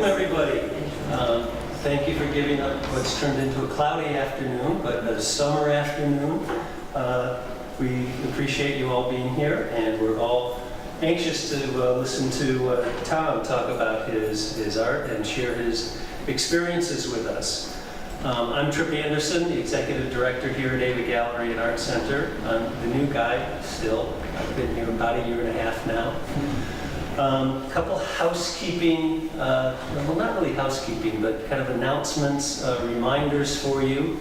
Welcome, everybody. Thank you for giving up what's turned into a cloudy afternoon, but a summer afternoon. We appreciate you all being here, and we're all anxious to listen to Tom talk about his art and share his experiences with us. I'm Trip Anderson, the Executive Director here at AVA Gallery and Art Center. I'm the new guy still. I've been here about a year and a half now. A couple housekeeping, well, not really housekeeping, but kind of announcements, reminders for you.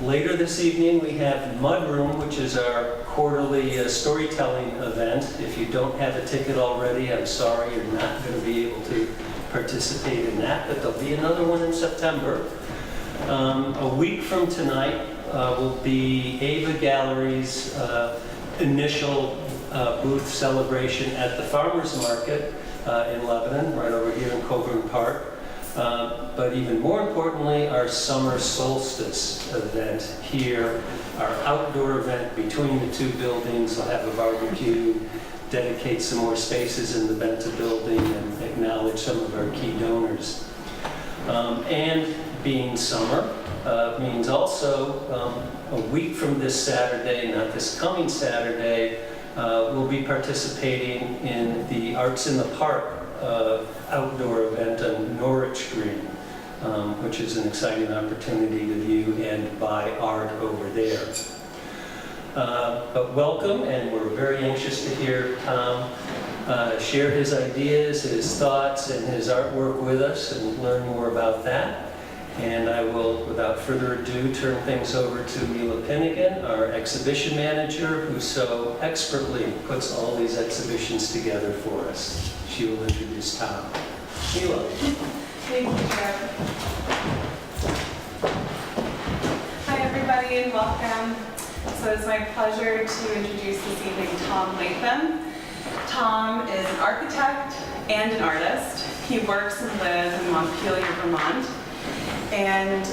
Later this evening we have Mudroom, which is our quarterly storytelling event. If you don't have a ticket already, I'm sorry, you're not going to be able to participate in that, but there'll be another one in September. A week from tonight will be AVA Gallery's initial booth celebration at the Farmers Market in Lebanon, right over here in Coburn Park. But even more importantly, our summer solstice event here, our outdoor event between the two buildings. We'll have a barbecue, dedicate some more spaces in the Benta building, and acknowledge some of our key donors. And being summer means also a week from this Saturday, not this coming Saturday, we'll be participating in the Arts in the Park outdoor event on Norwich Green, which is an exciting opportunity to view and buy art over there. But welcome, and we're very anxious to hear Tom share his ideas, his thoughts, and his artwork with us and learn more about that. And I will, without further ado, turn things over to Mila Pinnigan, our exhibition manager, who so expertly puts all these exhibitions together for us. She will introduce Tom. Mila. Thank you, Trip. Hi, everybody, and welcome. So it's my pleasure to introduce this evening Tom Leytham. Tom is an architect and an artist. He works and lives in Montpelier, Vermont. And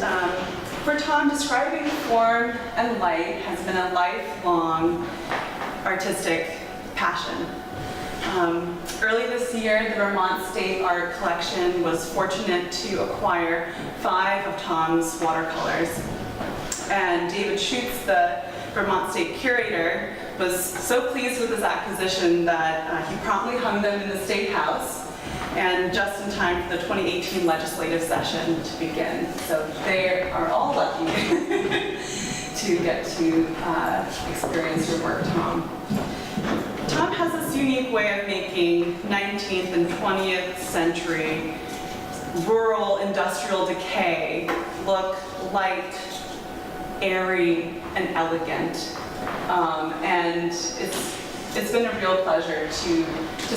for Tom, describing form and light has been a lifelong artistic passion. Early this year, the Vermont State Art Collection was fortunate to acquire 5 of Tom's watercolors. And David Schutz, the Vermont State Curator, was so pleased with his acquisition that he promptly hung them in the State House, and just in time for the 2018 legislative session to begin. So they are all lucky to get to experience your work, Tom. Tom has this unique way of making 19th and 20th century rural industrial decay look light, airy, and elegant. And it's been a real pleasure to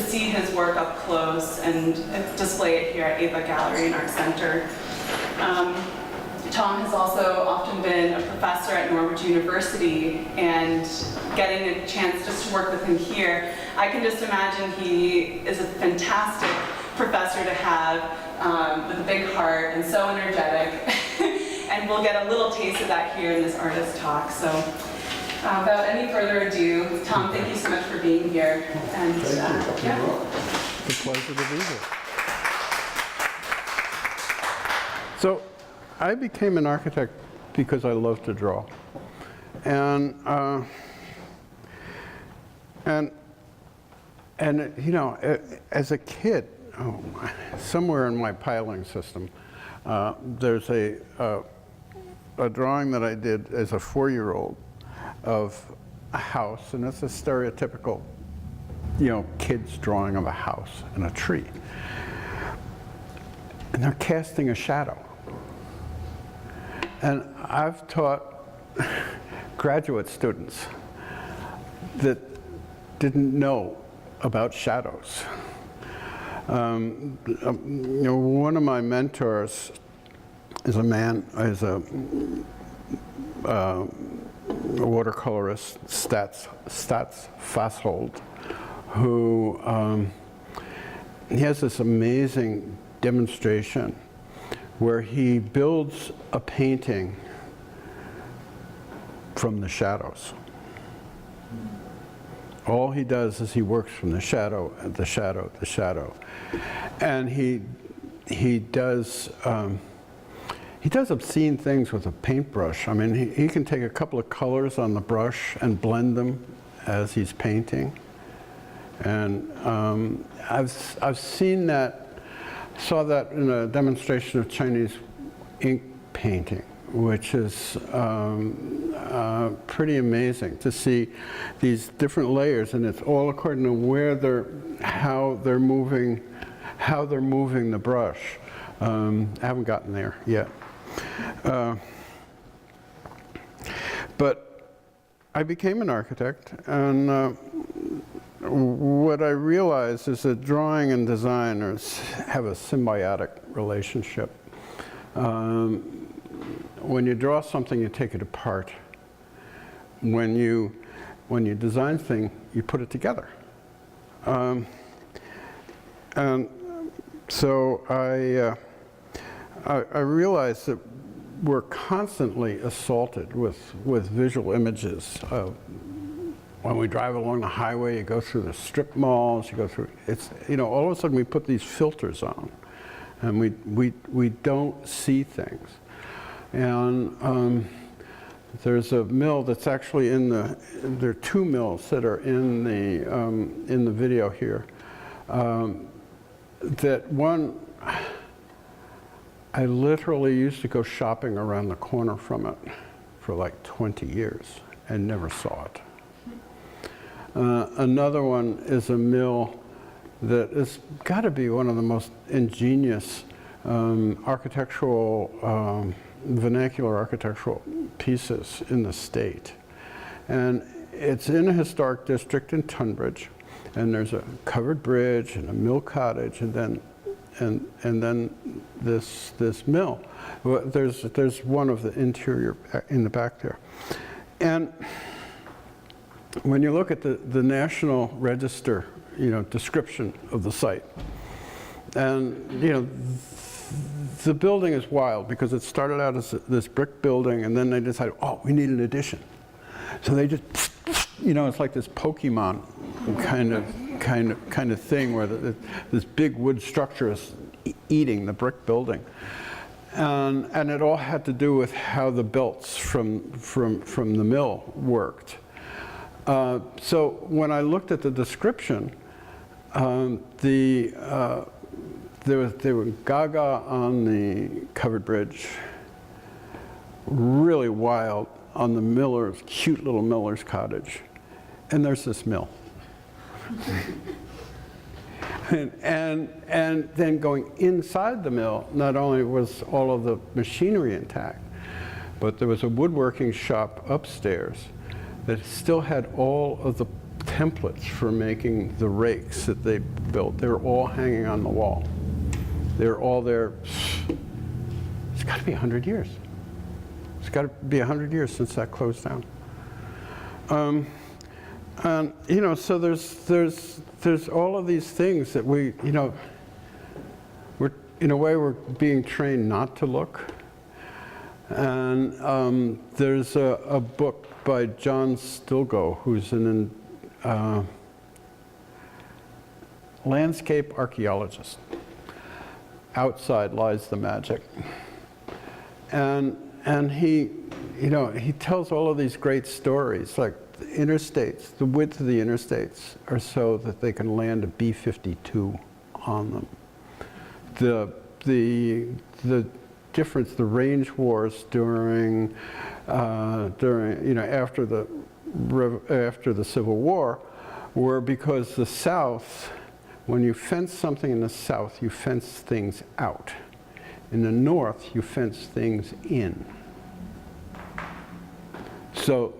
see his work up close and display it here at AVA Gallery and Art Center. Tom has also often been a professor at Norwich University, and getting a chance just to work with him here, I can just imagine he is a fantastic professor to have, with a big heart and so energetic. And we'll get a little taste of that here in this artist talk. So without any further ado, Tom, thank you so much for being here. And yeah. It's a pleasure to be here. So I became an architect because I love to draw. And you know, as a kid, somewhere in my piling system, there's a drawing that I did as a 4-year-old of a house, and it's a stereotypical, you know, kid's drawing of a house and a tree. And they're casting a shadow. And I've taught graduate students that didn't know about shadows. You know, one of my mentors is a man, is a watercolorist, Stats Fasshold, who he has this amazing demonstration where he builds a painting from the shadows. All he does is he works from the shadow, the shadow, the shadow. And he does obscene things with a paintbrush. I mean, he can take a couple of colors on the brush and blend them as he's painting. And I've seen that, saw that in a demonstration of Chinese ink painting, which is pretty amazing to see these different layers, and it's all according to where how they're moving the brush. I haven't gotten there yet. But I became an architect, and what I realized is that drawing and design have a symbiotic relationship. When you draw something, you take it apart. When you design things, you put it together. And so I realized that we're constantly assaulted with visual images. When we drive along the highway, you go through the strip malls, you go through, all of a sudden we put these filters on, and we don't see things. And there's a mill that's actually there are two mills that are in the video here. That one, I literally used to go shopping around the corner from it for like 20 years and never saw it. Another one is a mill that has got to be one of the most ingenious vernacular architectural pieces in the state. And it's in a historic district in Tunbridge, and there's a covered bridge and a mill cottage, and then this mill. There's one of the interior in the back there. And when you look at the National Register, description of the site, and the building is wild because it started out as this brick building, and then they decided, oh, we need an addition. So they just, it's like this Pokemon kind of thing where this big wood structure is eating the brick building. And it all had to do with how the belts from the mill worked. So when I looked at the description, there were gaga on the covered bridge, really wild on the cute little miller's cottage, and there's this mill. and then going inside the mill, not only was all of the machinery intact, but there was a woodworking shop upstairs that still had all of the templates for making the rakes that they built. They were all hanging on the wall. They were all there. It's got to be 100 years. It's got to be 100 years since that closed down. And so there's all of these things that we're in a way we're being trained not to look. And there's a book by John Stilgoe, who's an landscape archaeologist. Outside lies the magic. And he tells all of these great stories, like the interstates, the width of the interstates are so that they can land a B-52 on them. The difference, the range wars during after the Civil War were because the South, when you fence something in the South, you fence things out. In the North, you fence things in. So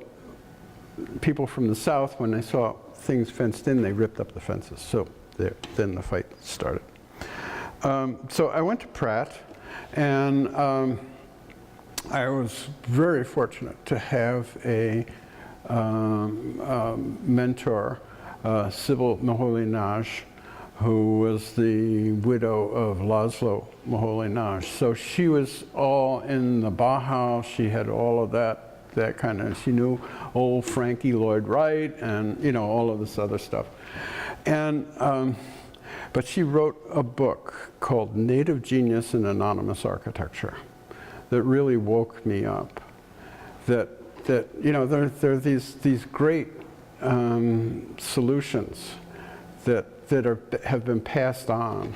people from the South, when they saw things fenced in, they ripped up the fences. So then the fight started. So I went to Pratt, and I was very fortunate to have a mentor, Sybil Moholy-Nagy, who was the widow of Laszlo Moholy-Nagy. So she was all in the Bauhaus. She had all of that that kind of, she knew old Frankie Lloyd Wright and, you know, all of this other stuff. And, but she wrote a book called Native Genius in Anonymous Architecture that really woke me up. That you know, there are these great solutions that have been passed on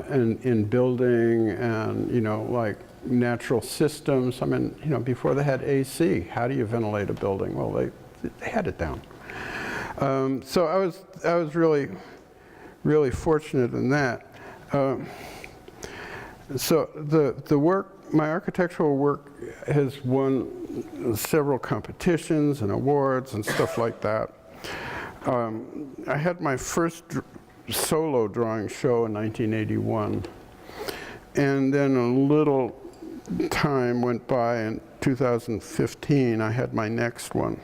in building and, you know, like natural systems. I mean, you know, before they had AC, how do you ventilate a building? Well, they had it down. So I was really fortunate in that. So the work, my architectural work, has won several competitions and awards and stuff like that. I had my first solo drawing show in 1981, and then a little time went by. In 2015, I had my next one.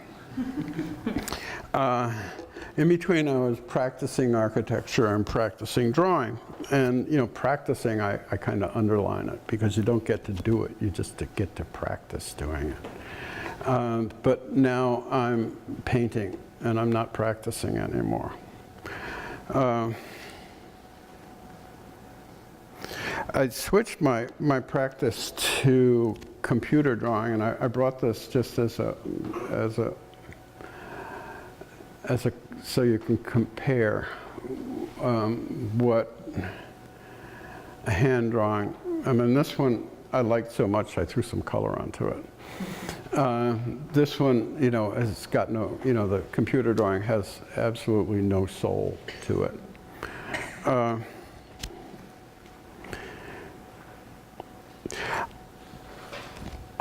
In between, I was practicing architecture and practicing drawing. And, you know, practicing, I kind of underline it, because you don't get to do it, you just get to practice doing it. But now I'm painting, and I'm not practicing anymore. I switched my practice to computer drawing, and I brought this just as a so you can compare what a hand drawing. I mean, this one I liked so much I threw some color onto it. This one, you know, has got no, you know, the computer drawing has absolutely no soul to it.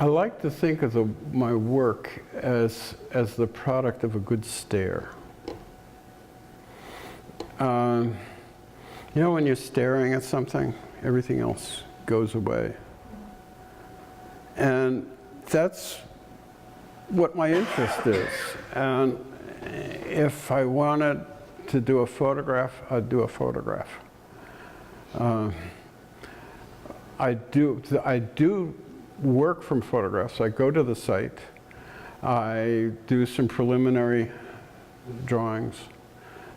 I like to think of my work as the product of a good stare. You know, when you're staring at something, everything else goes away. And that's what my interest is. And if I wanted to do a photograph, I'd do a photograph. I do work from photographs. I go to the site, I do some preliminary drawings,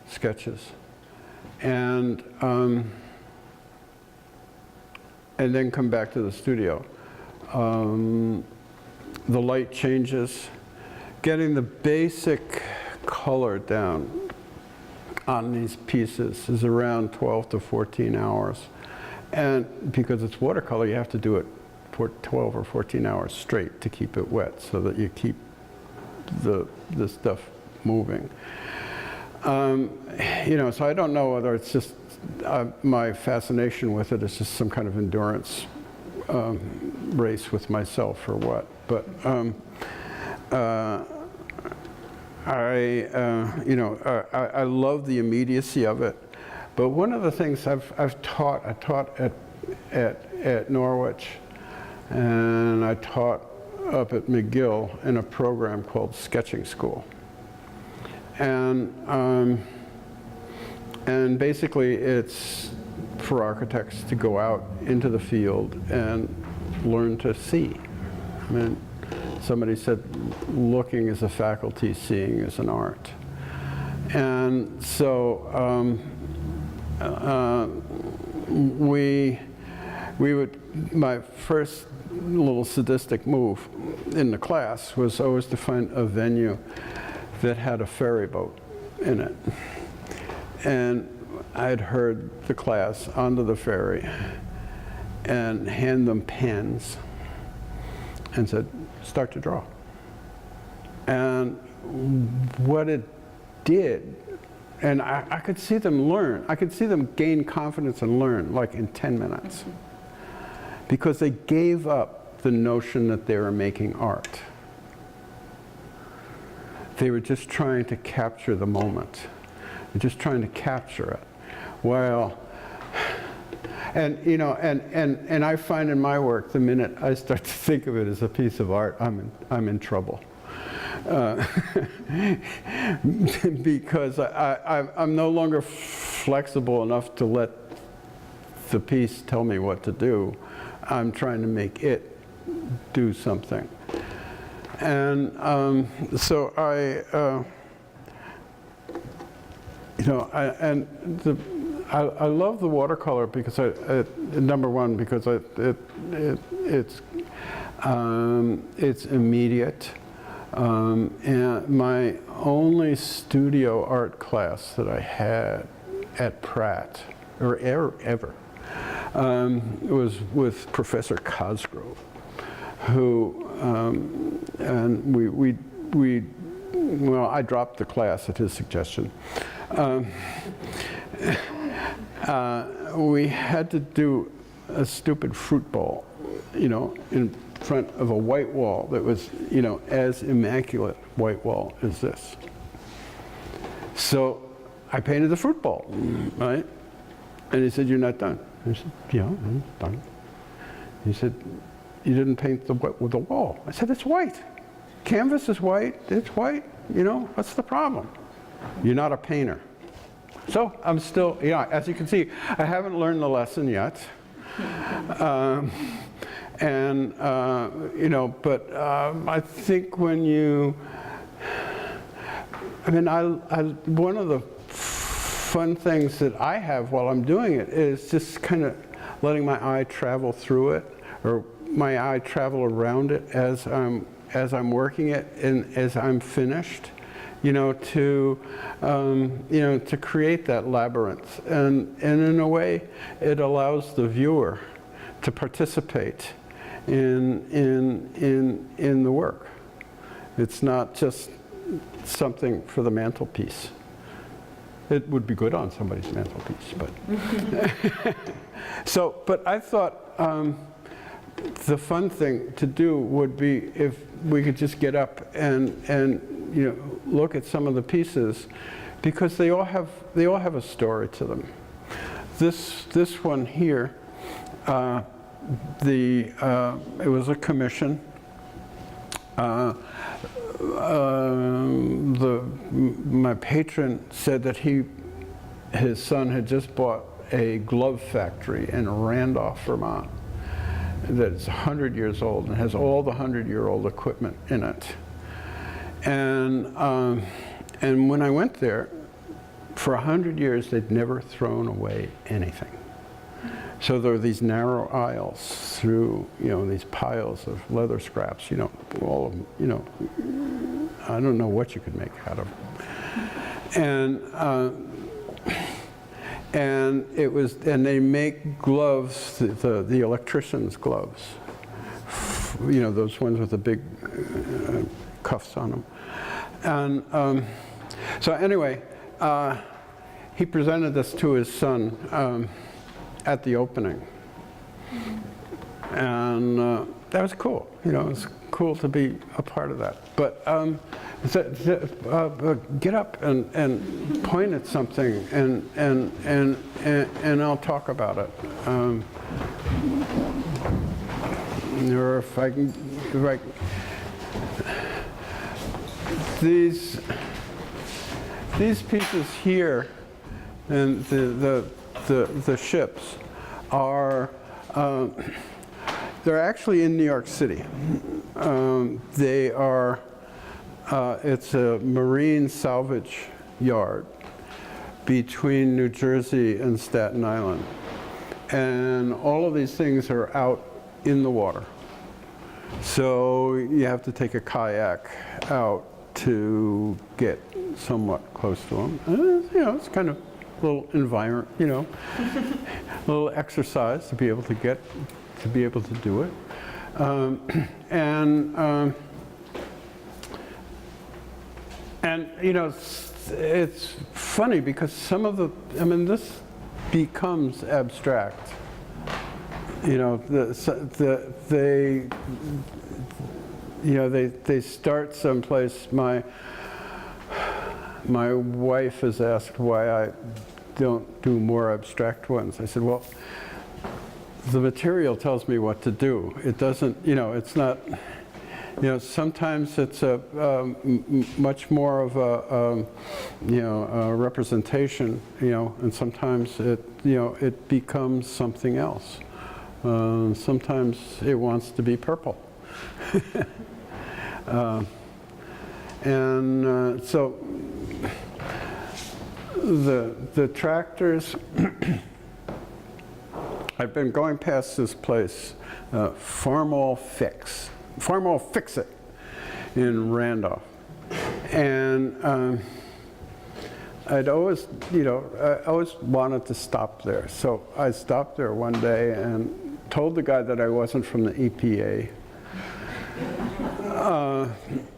sketches, and then come back to the studio. The light changes. Getting the basic color down on these pieces is around 12 to 14 hours. And because it's watercolor, you have to do it for 12 or 14 hours straight to keep it wet, so that you keep the stuff moving. You know, so I don't know whether it's just my fascination with it is just some kind of endurance race with myself or what. But you know, I love the immediacy of it. But one of the things I taught at Norwich, and I taught up at McGill in a program called Sketching School. And basically it's for architects to go out into the field and learn to see. I mean, somebody said looking is a faculty, seeing is an art. And so my first little sadistic move in the class was always to find a venue that had a ferry boat in it. And I'd heard the class onto the ferry and hand them pens and said, start to draw. And what it did, and I could see them learn. I could see them gain confidence and learn, like in 10 minutes. Because they gave up the notion that they were making art. They were just trying to capture the moment. They're just trying to capture it. Well, and you know, and I find in my work, the minute I start to think of it as a piece of art, I'm in trouble. Because I'm no longer flexible enough to let the piece tell me what to do. I'm trying to make it do something. And so I love the watercolor because number one, because it's immediate. And my only studio art class that I had at Pratt, or ever, was with Professor Cosgrove, who, and well, I dropped the class at his suggestion. We had to do a stupid fruit bowl, in front of a white wall that was, as immaculate white wall as this. So I painted the fruit bowl, right? And he said, "You're not done." I said, "Yeah, I'm done." He said, "You didn't paint the wall." I said, "It's white. Canvas is white, it's white, what's the problem?" "You're not a painter." So I'm still, as you can see, I haven't learned the lesson yet. But I think when you, one of the fun things that I have while I'm doing it is just kind of letting my eye travel through it, or my eye travel around it as I'm working it and as I'm finished, to create that labyrinth. And in a way, it allows the viewer to participate in the work. It's not just something for the mantelpiece. It would be good on somebody's mantelpiece, but but I thought the fun thing to do would be if we could just get up and look at some of the pieces, because they all have a story to them. This one here, it was a commission. My patron said that his son had just bought a glove factory in Randolph, Vermont, that's 100 years old and has all the 100-year-old equipment in it. And when I went there, for 100 years they'd never thrown away anything. So there were these narrow aisles through, these piles of leather scraps, all of them, I don't know what you could make out of them. And they make gloves, the electrician's gloves, those ones with the big cuffs on them. And so anyway, he presented this to his son at the opening. And that was cool. It was cool to be a part of that. But get up and point at something, and I'll talk about it. Or if I can, these pieces here, and the ships are. They're actually in New York City. They are, it's a marine salvage yard between New Jersey and Staten Island. And all of these things are out in the water. So you have to take a kayak out to get somewhat close to them. And, it's kind of a little environment, a little exercise to be able to get to do it. It's funny because some of this becomes abstract. They start someplace. My wife has asked why I don't do more abstract ones. I said, well, the material tells me what to do. It doesn't, it's not, sometimes it's a much more of a representation, and sometimes it becomes something else. Sometimes it wants to be purple. So the tractors, I've been going past this place, Farmall Fix It in Randolph. And I'd always, I always wanted to stop there. So I stopped there one day and told the guy that I wasn't from the EPA.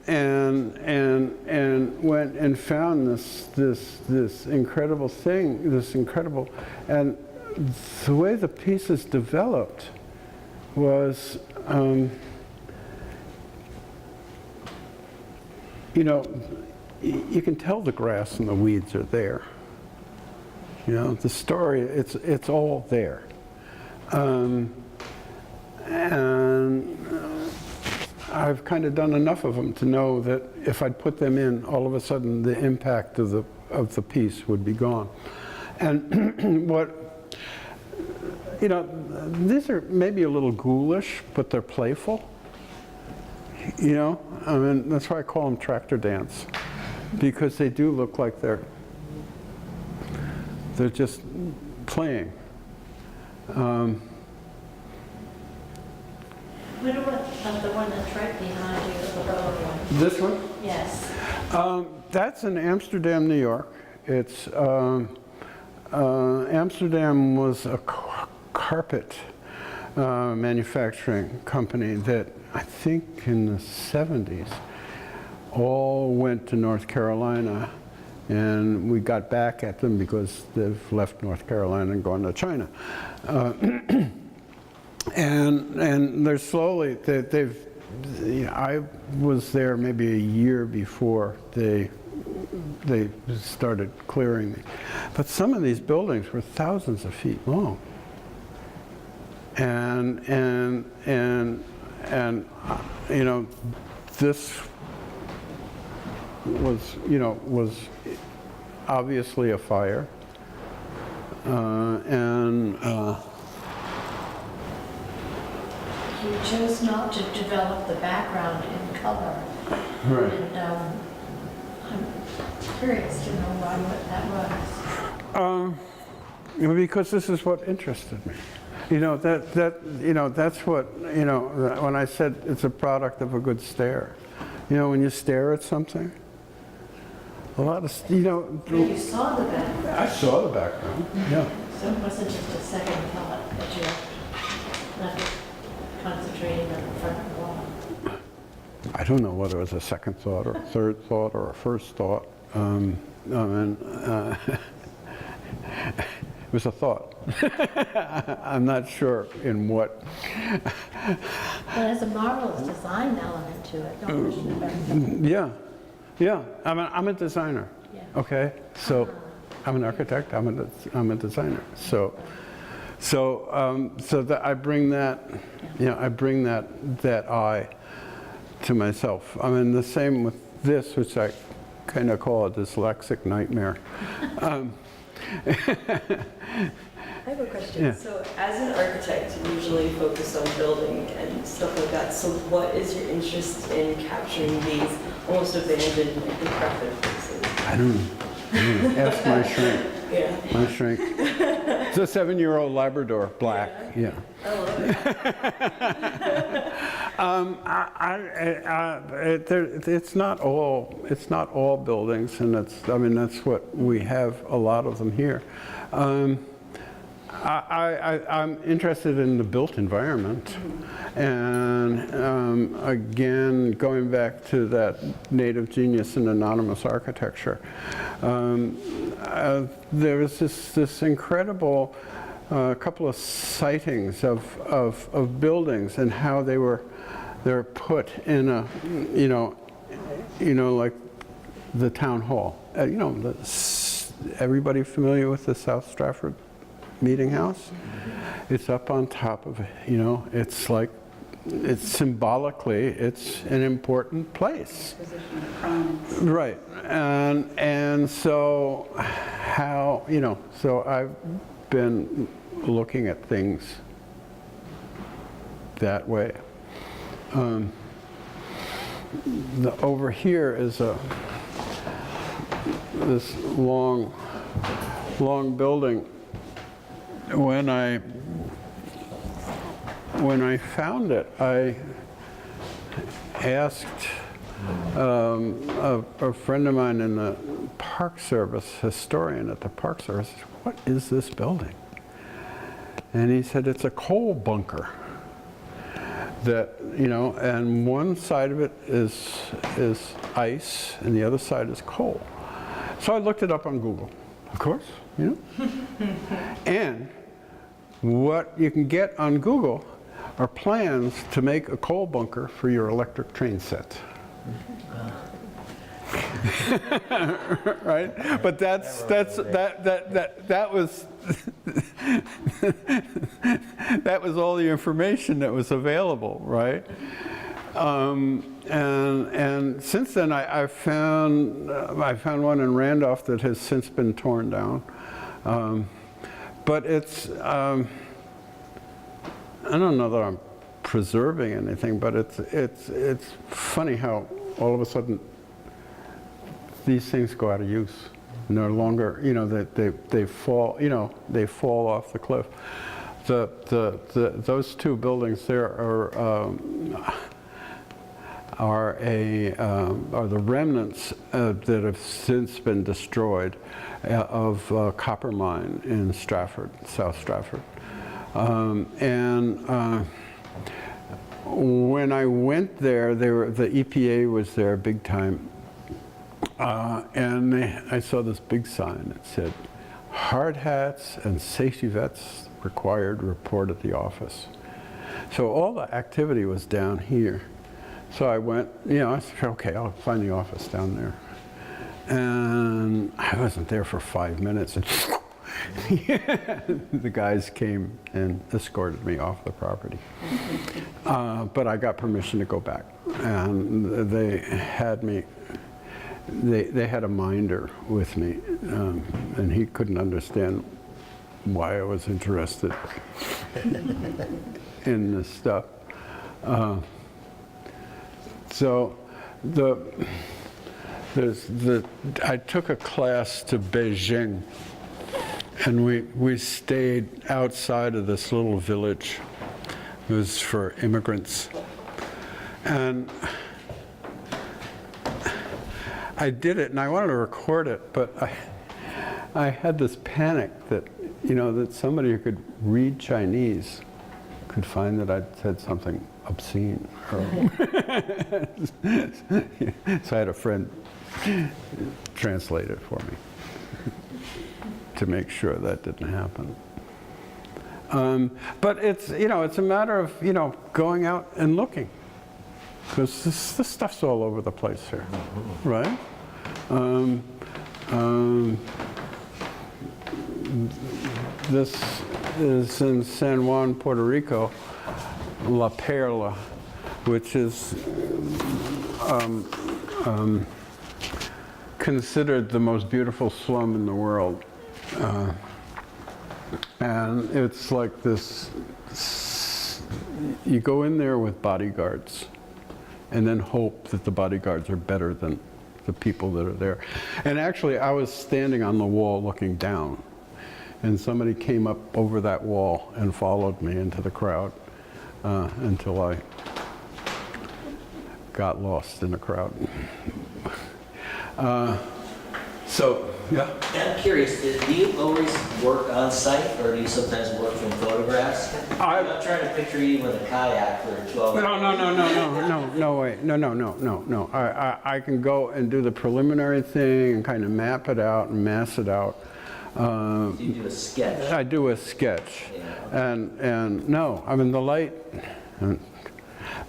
And went and found this incredible thing, and the way the pieces developed was, you can tell the grass and the weeds are there. The story, it's all there. I've kind of done enough of them to know that if I'd put them in, all of a sudden the impact of the piece would be gone. And these are maybe a little ghoulish, but they're playful. That's why I call them tractor dance, because they do look like they're just playing. What about the one that's right behind you, the lower one? This one? Yes. That's in Amsterdam, New York. It's Amsterdam was a carpet manufacturing company that I think in the 70s all went to North Carolina, and we got back at them because they've left North Carolina and gone to China. And they're slowly, I was there maybe a year before they started clearing me. But some of these buildings were thousands of feet long. And this was obviously a fire. You chose not to develop the background in color. Right. And I'm curious to know why that was. Because this is what interested me. That's what, when I said it's a product of a good stare. When you stare at something, a lot of, But you saw the background. I saw the background, yeah. So it wasn't just a second thought that you left concentrating on the front of the wall. I don't know whether it was a second thought or a third thought or a first thought. It was a thought. I'm not sure in what. But there's a marvelous design element to it. Don't push the back. Yeah. I'm a designer. Yeah. Okay, so I'm an architect. I'm a designer. So that I bring that, I bring that eye to myself. The same with this, which I kind of call a dyslexic nightmare. I have a question. Yeah. So as an architect, you usually focus on building and stuff like that. So what is your interest in capturing these almost abandoned and decrepit places? I don't know. Ask my shrink. Yeah. My shrink. It's a 7-year-old Labrador, black. Yeah. I love it. It's not all buildings, and that's what we have a lot of them here. I'm interested in the built environment, and again, going back to that native genius and anonymous architecture, there was this incredible couple of sightings of buildings and how they're put in a like the town hall. Everybody familiar with the South Stratford Meeting House? It's up on top of it. It's like, it's symbolically, it's an important place. Position of prominence. Right, and so how, so I've been looking at things that way. over here is this long building. When I found it, I asked a friend of mine in the Park Service, historian at the Park Service, what is this building? And he said, it's a coal bunker. That, you know, and one side of it is ice, and the other side is coal. So I looked it up on Google, of course, you know. And what you can get on Google are plans to make a coal bunker for your electric train set. Right? But that was that was all the information that was available, right? And since then I found one in Randolph that has since been torn down. But it's I don't know that I'm preserving anything, but it's funny how all of a sudden these things go out of use. No longer, you know, they fall, you know, they fall off the cliff. Those two buildings there are the remnants that have since been destroyed of a copper mine in Stratford, South Stratford. When I went there, the EPA was there big time. And I saw this big sign that said, hard hats and safety vests required, report at the office. So all the activity was down here. So I went, you know, I said, okay, I'll find the office down there. And I wasn't there for 5 minutes. And the guys came and escorted me off the property. But I got permission to go back. And they had me. They had a minder with me, and he couldn't understand why I was interested in this stuff. So I took a class to Beijing, and we stayed outside of this little village. It was for immigrants. And I did it, and I wanted to record it, but I had this panic that, you know, that somebody who could read Chinese could find that I'd said something obscene. So I had a friend translate it for me to make sure that didn't happen. But it's, you know, it's a matter of, you know, going out and looking. Because this stuff's all over the place here, right? This is in San Juan, Puerto Rico, La Perla, which is considered the most beautiful slum in the world. And it's like this, you go in there with bodyguards and then hope that the bodyguards are better than the people that are there. And actually, I was standing on the wall looking down, and somebody came up over that wall and followed me into the crowd until I got lost in the crowd. Yeah. I'm curious, do you always work on site, or do you sometimes work from photographs? I'm not trying to picture you with a kayak for 12 hours. No way. No. I can go and do the preliminary thing and kind of map it out and mass it out. You do a sketch. I do a sketch. Yeah. And no, I mean the light,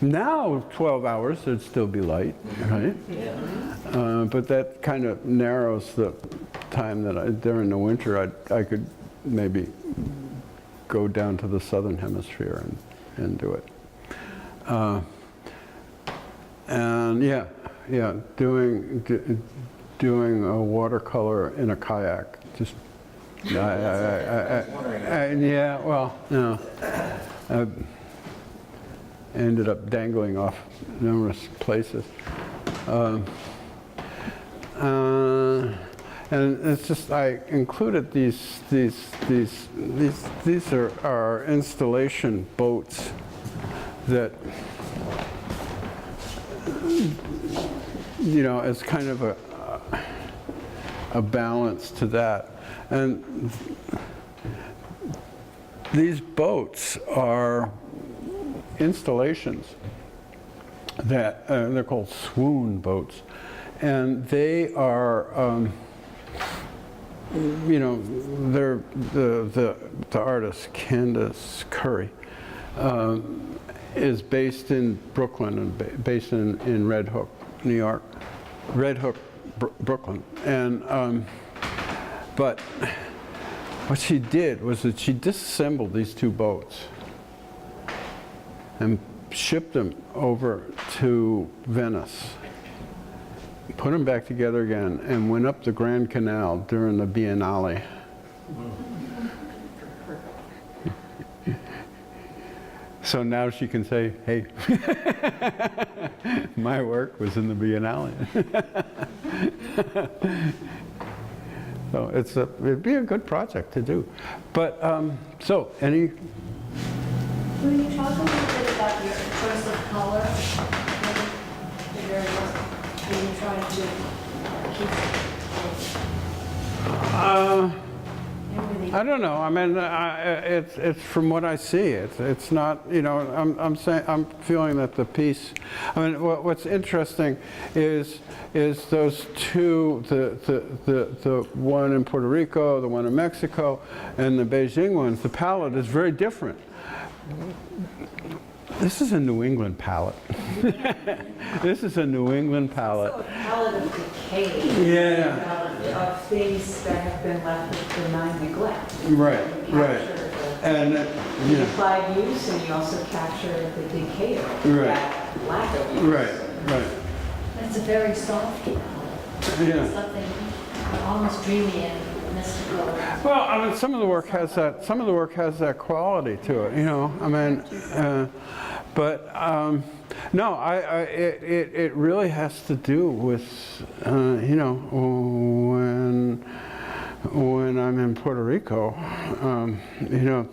now 12 hours there'd still be light, right? Yeah. But that kind of narrows the time that during the winter I could maybe go down to the southern hemisphere and do it. And doing a watercolor in a kayak, just ended up dangling off numerous places. And it's just, I included these are our installation boats that, you know, as kind of a balance to that. And these boats are installations that, they're called Swoon Boats. And they are, you know, they're the artist, Candace Curry, is based in Brooklyn and based in Red Hook, New York. Red Hook, Brooklyn. And, but what she did was that she disassembled these two boats and shipped them over to Venice, put them back together again, and went up the Grand Canal during the Biennale. So now she can say, hey, my work was in the Biennale. So it'd be a good project to do. But, so, any? Will you talk a little bit about your choice of color? Are you trying to keep I don't know. I mean, it's from what I see. It's not. You know, I'm feeling that the piece. I mean, what's interesting is those two, the one in Puerto Rico, the one in Mexico, and the Beijing ones. The palette is very different. This is a New England palette. This is a New England palette. So a palette of decay. Yeah. Of things that have been left with benign neglect. Right, You right. capture And the applied use, and you also capture the decay of Right. that lack of use. right. It's a very soft palette. Yeah. Something almost dreamy and mystical. Well, I mean, some of the work has that. Some of the work has that quality to it. You know, I mean, but no, it really has to do with you know, when I'm in Puerto Rico, you know,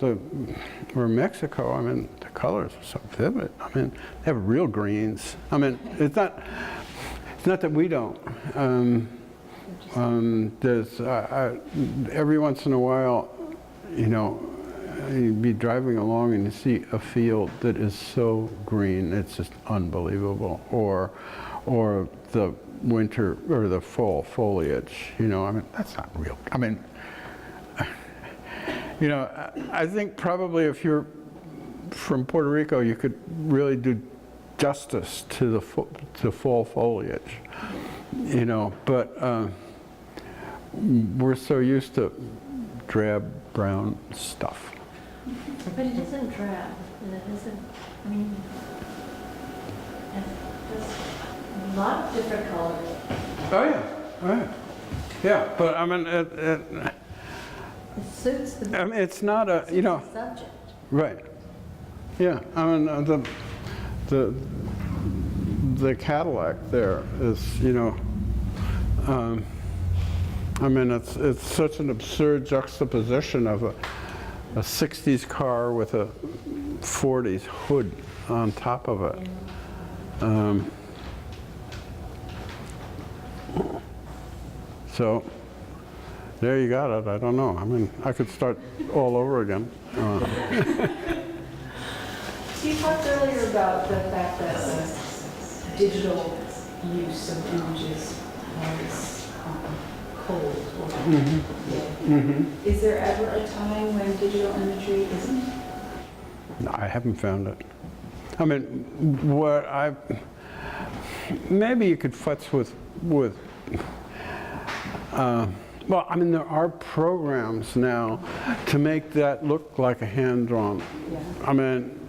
or Mexico. I mean, the colors are so vivid. I mean, they have real greens. I mean, it's not that we don't. There's every once in a while, you know, you'd be driving along and you see a field that is so green, it's just unbelievable. Or the winter or the fall foliage, you know, I mean, that's not real. I mean, you know, I think probably if you're from Puerto Rico, you could really do justice to the fall foliage, you know, but we're so used to drab brown stuff. But it isn't drab, and it isn't, I mean, there's a lot of different colors. Oh yeah. Yeah, but I mean, It suits the I mean, it's not a, you know, subject. right. Yeah, I mean, the Cadillac there is, you know, I mean, it's such an absurd juxtaposition of a 60s car with a 40s hood on top of it. So there you got it. I don't know. I mean, I could start all over again. So you talked earlier about the fact that the digital use of images is cold. Or Is there ever a time when digital imagery isn't? No, I haven't found it. I mean, maybe you could futz with well, I mean, there are programs now to make that look like a hand-drawn. Yeah. I mean,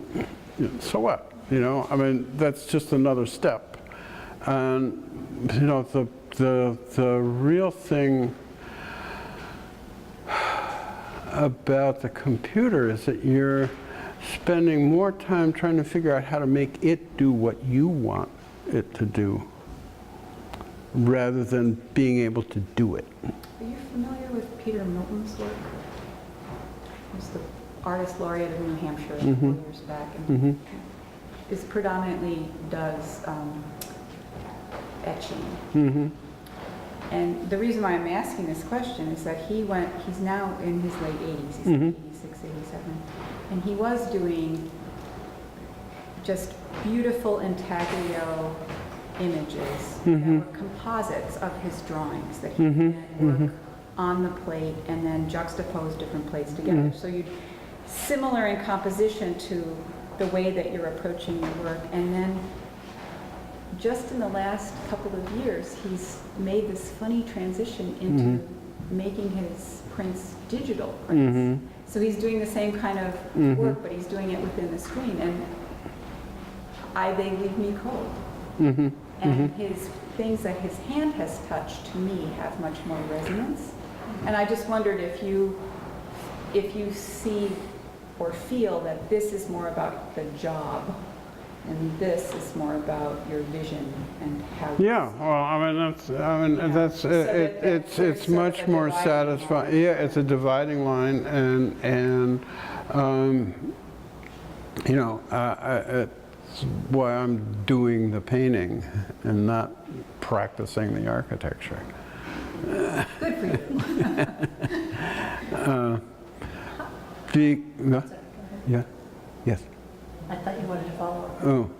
you know, so what? You know, I mean, that's just another step. And you know, the real thing about the computer is that spending more time trying to figure out how to make it do what you want it to do, rather than being able to do it. Are you familiar with Peter Milton's work? He's the artist laureate of New Hampshire a couple years back. And is predominantly does etching. And the reason why I'm asking this question is that he's now in his late 80s, he's like 86, 87, and he was doing just beautiful intaglio images that were composites of his drawings that he would then work on the plate and then juxtapose different plates together. So you'd similar in composition to the way that you're approaching your work. And then just in the last couple of years, he's made this funny transition into making his prints digital prints. So he's doing the same kind of work, but he's doing it within the screen. And they leave me cold. And his things that his hand has touched, to me, have much more resonance. And I just wondered if you see or feel that this is more about the job and this is more about your vision and how you Yeah, well, it's much more satisfying. Yeah, it's a dividing line, and you know, it's why I'm doing the painting and not practicing the architecture. Good for you. Yeah, yes. I thought you wanted to follow up. Oh,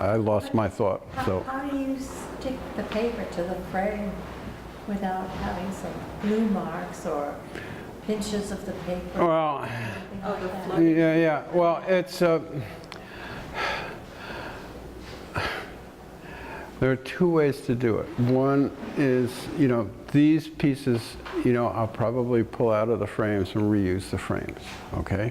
I lost my thought, so. How do you stick the paper to the frame without having some glue marks or pinches of the paper? Well, Anything like that? yeah. Well, it's there are two ways to do it. One is, you know, these pieces, you know, I'll probably pull out of the frames and reuse the frames, okay?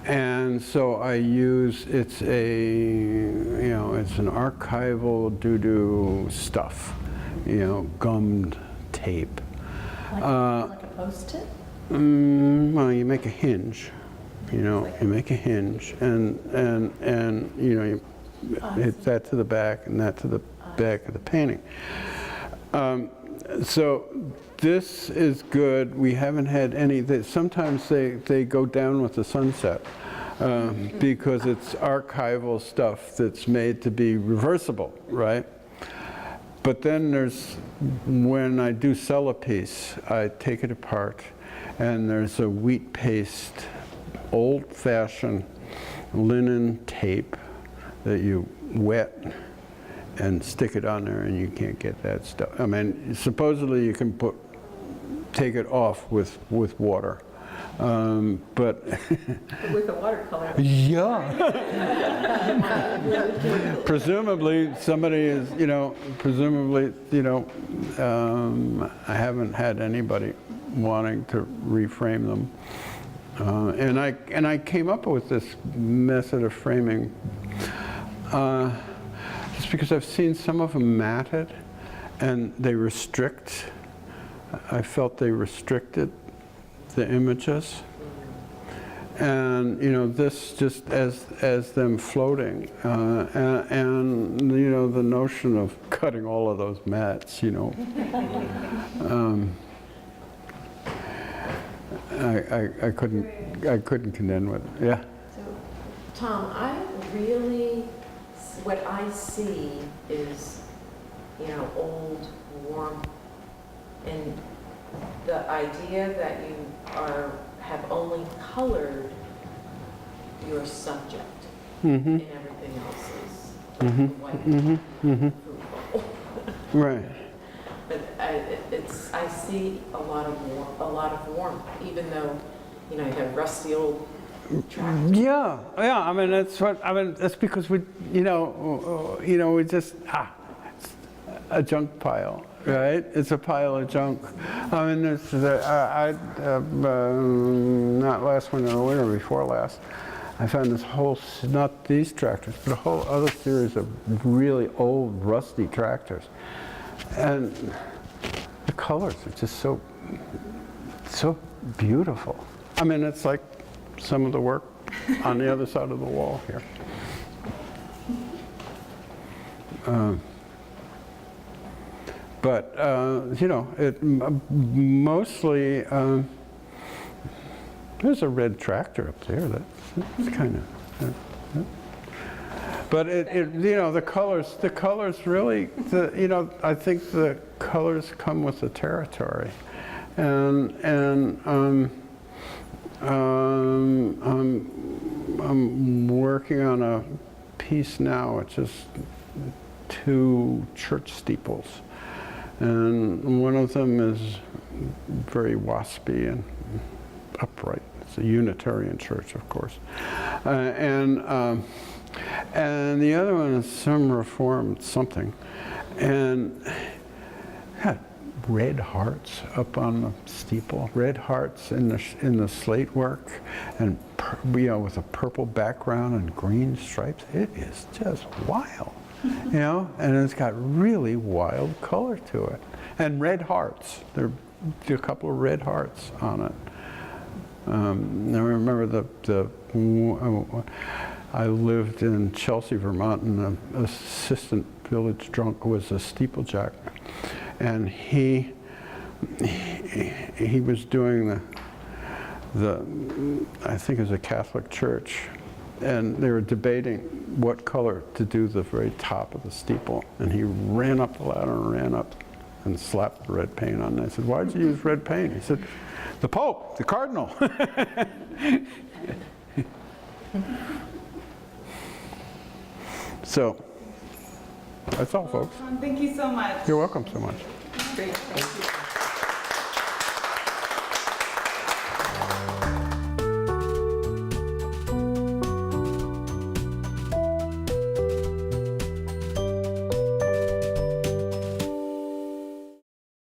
And so I use, it's an archival doo-doo stuff, you know, gummed tape. Like a Post-it? Well, you make a hinge, you know, you make a hinge, and you know, you hit that to the back and that to the back of the painting. So this is good. We haven't had any. Sometimes they go down with the sunset because it's archival stuff that's made to be reversible, right? But then when I do sell a piece, I take it apart, and there's a wheat paste, old-fashioned linen tape that you wet and stick it on there, and you can't get that stuff. I mean, supposedly you can take it off with water, but With a watercolor. yeah. Presumably somebody is, you know, I haven't had anybody wanting to reframe them, and I came up with this method of framing. Just because I've seen some of them matted, and they restrict. I felt they restricted the images, and you know, this just as them floating, and you know, the notion of cutting all of those mats, you know. I couldn't contend with it. Yeah. So, Tom, what I see is, you know, old, warm, and the idea that you have only colored your subject and everything else is white. Right. But I see a lot of warmth, even though, you know, you have rusty old tractors. Yeah. I mean, that's because we just it's a junk pile, right? It's a pile of junk. I mean, not last winter, the winter before last, I found this whole, not these tractors, but a whole other series of really old, rusty tractors, and the colors are just so beautiful. I mean, it's like some of the work on the other side of the wall here. But, you know, it mostly, there's a red tractor up there. That's kind of, but you know, the colors really, you know, I think the colors come with the territory. And I'm working on a piece now, which is 2 church steeples. And one of them is very waspy and upright. It's a Unitarian church, of course. And the other one is some Reformed something. And had red hearts up on the steeple, red hearts in the slate work, and you know, with a purple background and green stripes. It is just wild. You know, and it's got really wild color to it. And red hearts. There are a couple of red hearts on it. I remember I lived in Chelsea, Vermont, and the assistant village drunk was a steeplejack. And he was doing I think it was a Catholic church, and they were debating what color to do the very top of the steeple. And he ran up the ladder and ran up and slapped the red paint on it. I said, "Why'd you use red paint?" He said, "The Pope, the Cardinal." So, that's all, folks. Thank you so much. You're welcome so much. Great, thank you.